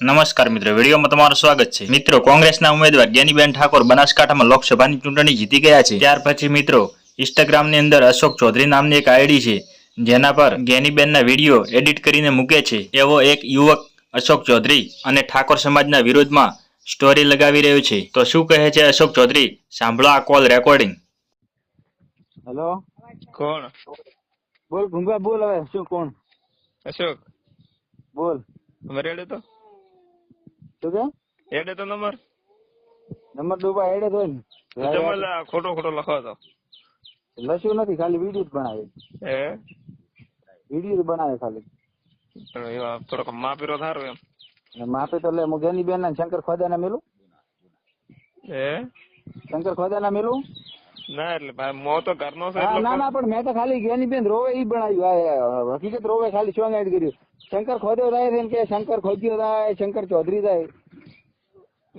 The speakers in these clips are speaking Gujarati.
નમસ્કાર મિત્રો, વિડીયોમાં તમારું સ્વાગત છે. મિત્રો, કોંગ્રેસના ઉમેદવાર જ્ઞાનીબેન ઠાકોર બનાસકાંઠામાં લોકસભાની ચૂંટણી જીતી ગયા છે. ત્યાર પછી મિત્રો ઇન્સ્ટાગ્રામની અંદર અશોક ચૌધરી નામની એક આઈડી છે, જેના પર જ્ઞાનીબેનના વિડીયો એડિટ કરીને મૂકે છે. એવો એક યુવક અશોક ચૌધરી અને ઠાકોર સમાજના વિરોધમાં સ્ટોરી લગાવી રહ્યો છે. તો શું કહે છે અશોક ચૌધરી? સાંભળો આ કોલ રેકોર્ડિંગ. હેલો, કોણ? બોલ ભૂંગા, બોલ. હવે શું? કોણ? અશોક. બોલ. નંબર એડે તો શું કે? એડે તો નંબર ડૂબા હેડે તો ને જમલ ખોટો લખો તો લસ્યું નથી, ખાલી વિડીયો જ બનાવે. હે વિડીયો જ બનાવે ખાલી. પણ એવા થોડોક માપીરો થારો એમ. અને માપે તો લે મુગેની બેન ના શંકર ખોદાના મેલું. હે શંકર ખોદાના મેલું ના, એટલે ભાઈ મો તો ઘરનો છે હા, એટલે ના પણ મેં તો ખાલી જ્ઞાની બેન રોવે ઈ બનાવ્યું. હકીકત રોવે ખાલી સોંગ એડ કર્યું. શંકર ખોદ્યો થાય છે કે શંકર ખોદ્યો થાય, શંકર ચૌધરી થાય.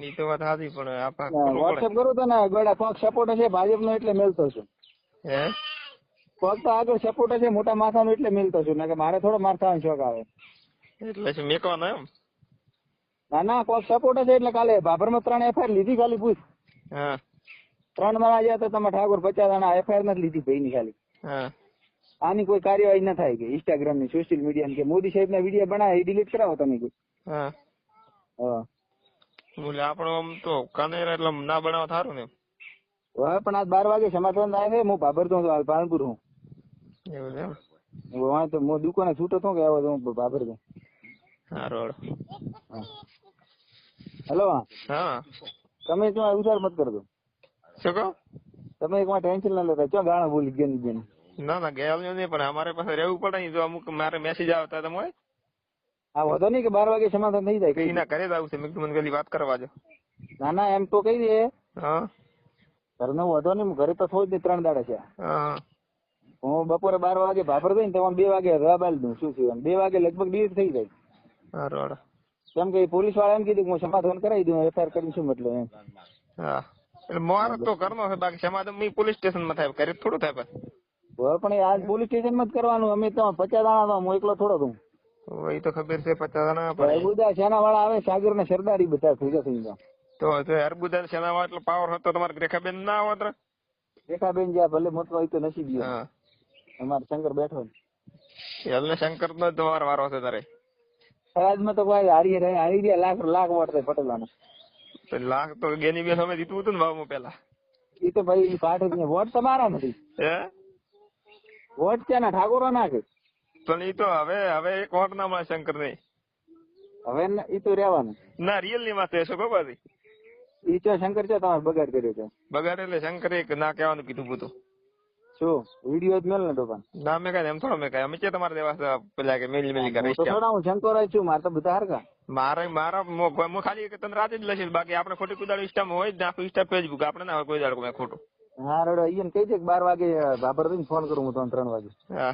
ઈ તો વાત સાચી, પણ આપા ખોટું વોટ્સએપ પડે. કરું તો ને ગોડા પગ સપોર્ટ છે ભાજપનો એટલે મેલતો છું. હે પગ તો આગળ સપોર્ટ છે મોટા માથાનો એટલે મેલતો છું, ને કે મારે થોડો માર થવાનો શોખ આવે. એટલે શું મેકવાનો એમ? ના કોક સપોર્ટ છે એટલે કાલે ભાભરમાં 3 એફઆઈઆર લીધી, ખાલી પૂછ. હા 3 મારા ગયા તો તમે ઠાકોર 50 જણા એફઆઈઆર નથી લીધી ભાઈ ની ખાલી. હા આની કોઈ કાર્યવાહી ન થાય કે ઇન્સ્ટાગ્રામ ની, સોશિયલ મીડિયા ની, કે મોદી સાહેબ ના વિડીયો બનાવે એ ડિલીટ કરાવો તમે કોઈ. હા હા બોલે આપણો આમ તો કાનેરા એટલે ના બનાવ થારું ને. હવે પણ આજ 12 વાગે સમાધાન થાય છે. હું ભાભર તો હાલ પાલનપુર હું. એવું એમ? હું તો હું દુકાને છૂટો થો કે આવો તો હું ભાભર તો. હા રોડ. હેલો, હા તમે ક્યાં ઉધાર મત કરજો. શું કહો? તમે એકમાં ટેન્શન ના લેતા. ક્યાં ગાણા બોલી ગયા બેન? ના ગેલ નહીં, પણ અમારે પાસે રહેવું પડે ને. જો અમુક મારે મેસેજ આવતા તમે હોય હા વધો નહીં કે 12 વાગે સમાધાન થઈ જાય. એના ઘરે જ આવશે. મેં કીધું મને પેલી વાત કરવા જો. ના એમ તો કહી દે. હા ઘરનો વધો નહીં, ઘરે તો થોડી 3 દાડા છે. હા હું બપોરે 12 વાગે ભાભર ગઈ ને તમારે 2 વાગે રબાલ દઉં. શું થયું? 2 વાગે લગભગ ડિલીટ થઈ જાય. હા રોડ. કેમ કે પોલીસ વાળા એમ કીધું કે હું સમાધાન કરાવી દઉં, એફઆઈઆર કરી શું મતલબ એમ. હા એટલે મારો તો કરનો છે, બાકી સમાધાન મી પોલીસ સ્ટેશન માં થાય, ઘરે થોડું થાય. બસ હવે પણ આજ પોલીસ સ્ટેશન માં જ કરવાનું. અમે તો 50 દાણા તો હું એકલો થોડો દઉં. એ તો ખબર છે. 50 જણા પણ બધા સેના વાળા આવે, સાગર ને સરદારી બધા ભેગા થઈ ગયા. તો અરબુદા સેનામાં એટલો પાવર હતો તમારે રેખાબેન ના આવત. રેખાબેન જ્યાં ભલે મોટો હોય તો નસીબ. હા અમારે શંકર બેઠો એલને શંકર નો તમારો વારો છે તારે. ફરાજમાં તો કોઈ હારી ગયા. લાખ વોટ થાય પટેલાનો. તો લાખ તો ગેની બેન અમે જીતવું હતું ને ભાવમાં પેલા. એ તો ભાઈ પાઠ વોટ તમારા નથી. હે વોટ ક્યાં ના ઠાકોરો નાખે. પણ એ તો હવે એક વોટ ના મળે શંકર ને. હવે એ તો રહેવાનું ના રિયલ ની વાત શું ખબર હતી? ઈ તો શંકર છે તમારે બગાડ કર્યો છે. બગાડ એટલે શંકરે એક ના કહેવાનું કીધું બધું. શું વિડીયો જ મેલ ને તો પણ ના મેં કઈ એમ થોડો મેં કઈ અમે છે તમારે દેવા પેલા કે મેલી કરે તો થોડા હું શંકર જ છું. મારે તો બધા હરકા. મારા હું ખાલી તને રાતે જ લઈશ. બાકી આપણે ખોટી કુદાડું ઇન્સ્ટામાં હોય જ ને, આખું ઇન્સ્ટા ફેસબુક આપણે ના હોય કોઈ દાડો મેં ખોટું. હા રડો અહીંયા કહી દે કે 12 વાગે ભાભર થઈને ફોન કરું હું તમને 3 વાગે. હા